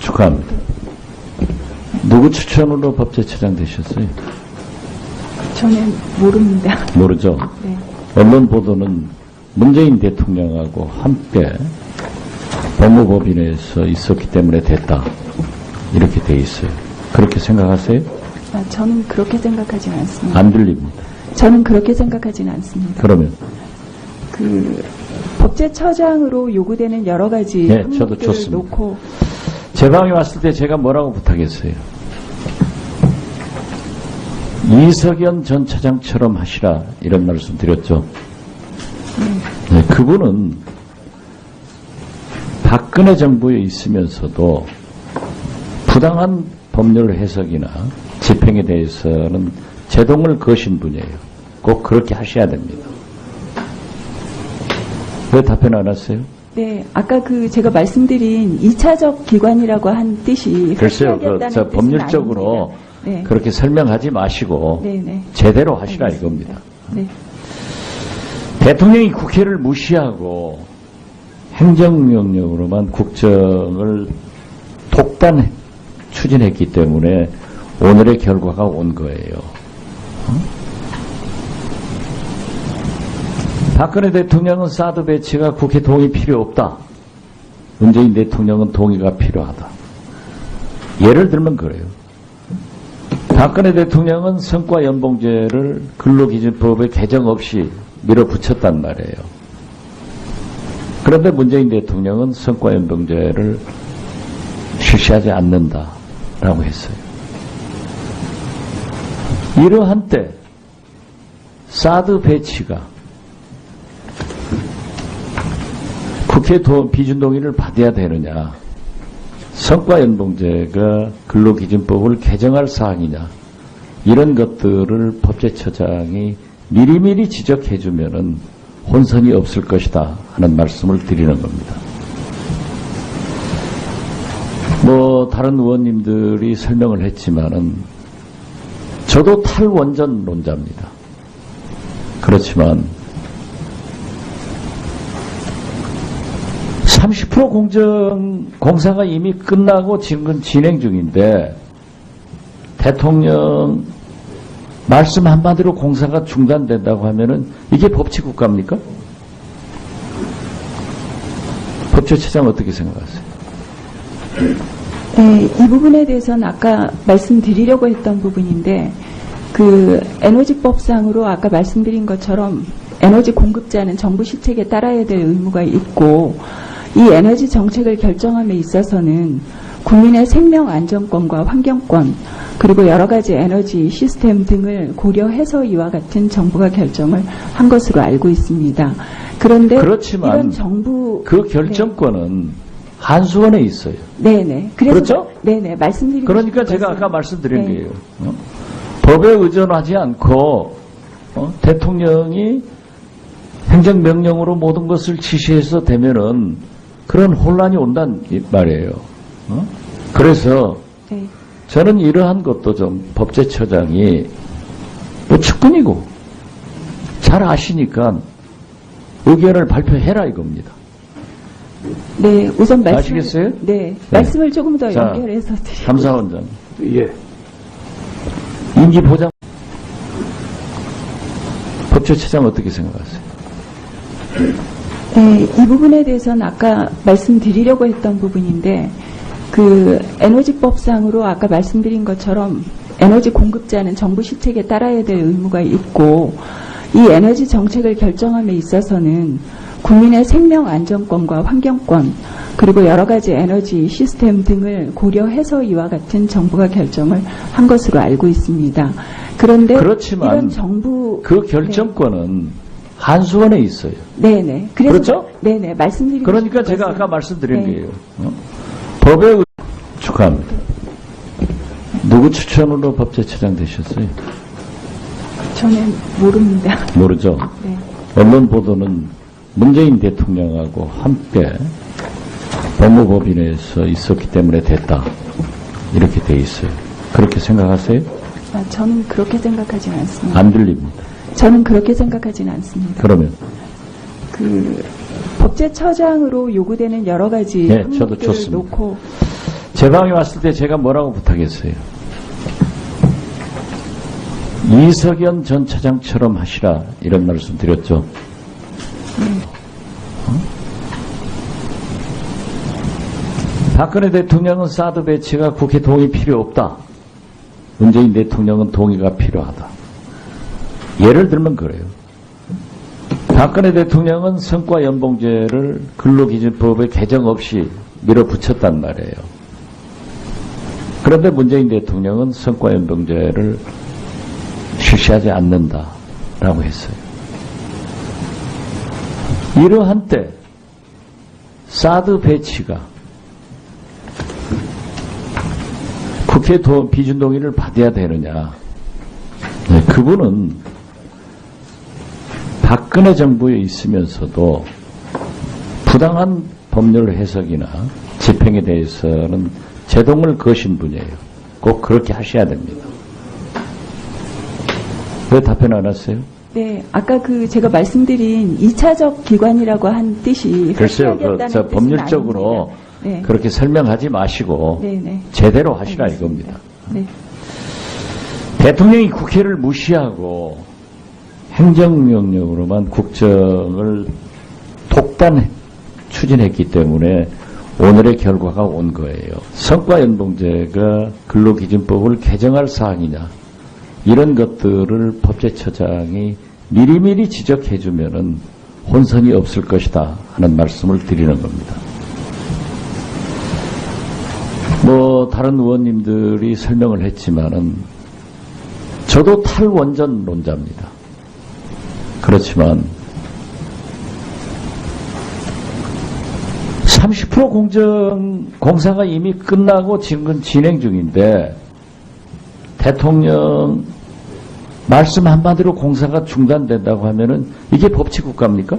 축하합니다. 누구 추천으로 법제처장 되셨어요? 저는 모릅니다. 모르죠? 네. 언론 보도는 문재인 대통령하고 함께 법무법인에서 있었기 때문에 됐다. 이렇게 돼 있어요. 그렇게 생각하세요? 저는 그렇게 생각하지는 않습니다. 안 들립니다. 저는 그렇게 생각하지는 않습니다. 그러면? 법제처장으로 요구되는 여러 가지 네, 저도 항목들을 좋습니다. 놓고 제 방에 왔을 때 제가 뭐라고 부탁했어요? 이석연 전 차장처럼 하시라 이런 말씀 드렸죠. 네, 그분은 박근혜 정부에 있으면서도 부당한 법률 해석이나 집행에 대해서는 제동을 거신 분이에요. 꼭 그렇게 하셔야 됩니다. 왜 답변 안 하세요? 네, 아까 제가 말씀드린 2차적 기관이라고 한 뜻이 글쎄요, 흡수하겠다는 법률적으로 뜻은 네. 그렇게 설명하지 마시고 네. 제대로 하시라 알겠습니다. 이겁니다. 네. 대통령이 국회를 무시하고 행정명령으로만 국정을 독단 추진했기 때문에 오늘의 결과가 온 거예요. 박근혜 대통령은 사드 배치가 국회 동의 필요 없다. 문재인 대통령은 동의가 필요하다. 예를 들면 그래요. 박근혜 대통령은 성과연봉제를 근로기준법에 개정 없이 밀어붙였단 말이에요. 그런데 문재인 대통령은 성과연봉제를 실시하지 않는다라고 했어요. 이러한 때 사드 배치가 국회 비준 동의를 받아야 되느냐, 성과연봉제가 근로기준법을 개정할 사항이냐, 이런 것들을 법제처장이 미리미리 지적해주면은 혼선이 없을 것이다 하는 말씀을 드리는 겁니다. 다른 의원님들이 설명을 했지만은 저도 탈원전론자입니다. 그렇지만 30% 공사가 이미 끝나고 지금 진행 중인데 대통령 말씀 한마디로 공사가 중단된다고 하면은 이게 법치국가입니까? 법제처장 어떻게 생각하세요? 네, 이 부분에 대해서는 아까 말씀드리려고 했던 부분인데 에너지법상으로 아까 말씀드린 것처럼 에너지 공급자는 정부 시책에 따라야 될 의무가 있고 이 에너지 정책을 결정함에 있어서는 국민의 생명 안전권과 환경권 그리고 여러 가지 에너지 시스템 등을 고려해서 이와 같은 정부가 결정을 한 것으로 알고 있습니다. 그런데 그렇지만 이런 정부 그 결정권은 한수원에 있어요. 네네. 그렇죠? 네네. 말씀드리고 그러니까 제가 아까 말씀드린 거예요. 법에 의존하지 않고 대통령이 행정명령으로 모든 것을 지시해서 되면은 그런 혼란이 온단 말이에요. 그래서 네. 저는 이러한 것도 좀 법제처장이 측근이고 잘 아시니까 의견을 발표해라 이겁니다. 네, 우선 아시겠어요? 네, 말씀을 조금 더 연결해서 드리겠습니다. 감사원장. 예. 임기 보장 법제처장 어떻게 생각하세요? 네, 이 부분에 대해서는 아까 말씀드리려고 했던 부분인데 에너지법상으로 아까 말씀드린 것처럼 에너지 공급자는 정부 시책에 따라야 될 의무가 있고 이 에너지 정책을 결정함에 있어서는 국민의 생명 안전권과 환경권 그리고 여러 가지 에너지 시스템 등을 고려해서 이와 같은 정부가 결정을 한 것으로 알고 있습니다. 그런데 그렇지만 이런 정부 그 결정권은 한수원에 있어요. 네네. 그렇죠? 네네. 말씀드리고 그러니까 제가 아까 말씀드린 거예요. 법에 축하합니다. 누구 추천으로 법제처장 되셨어요? 저는 모릅니다. 모르죠? 네. 언론 보도는 문재인 대통령하고 함께 법무법인에서 있었기 때문에 됐다. 이렇게 돼 있어요. 그렇게 생각하세요? 저는 그렇게 생각하지는 않습니다. 안 들립니다. 저는 그렇게 생각하지는 않습니다. 그러면? 법제처장으로 요구되는 여러 가지 네, 저도 항목들을 좋습니다. 놓고 제 방에 왔을 때 제가 뭐라고 부탁했어요? 이석연 전 차장처럼 하시라 이런 말씀 드렸죠. 박근혜 대통령은 사드 배치가 국회 동의 필요 없다. 문재인 대통령은 동의가 필요하다. 예를 들면 그래요. 박근혜 대통령은 성과연봉제를 근로기준법에 개정 없이 밀어붙였단 말이에요. 그런데 문재인 대통령은 성과연봉제를 실시하지 않는다라고 했어요. 이러한 때 사드 배치가 국회 비준 동의를 받아야 되느냐. 네, 그분은 박근혜 정부에 있으면서도 부당한 법률 해석이나 집행에 대해서는 제동을 거신 분이에요. 꼭 그렇게 하셔야 됩니다. 왜 답변 안 하세요? 네, 아까 제가 말씀드린 2차적 기관이라고 한 뜻이 글쎄요, 획기하겠다는 법률적으로 네. 그렇게 설명하지 마시고 네. 제대로 하시라 알겠습니다. 이겁니다. 네. 대통령이 국회를 무시하고 행정명령으로만 국정을 독단 추진했기 때문에 오늘의 결과가 온 거예요. 성과연봉제가 근로기준법을 개정할 사항이냐 이런 것들을 법제처장이 미리미리 지적해주면은 혼선이 없을 것이다 하는 말씀을 드리는 겁니다. 다른 의원님들이 설명을 했지만은 저도 탈원전론자입니다. 그렇지만 30% 공사가 이미 끝나고 지금 진행 중인데 대통령 말씀 한마디로 공사가 중단된다고 하면은 이게 법치국가입니까?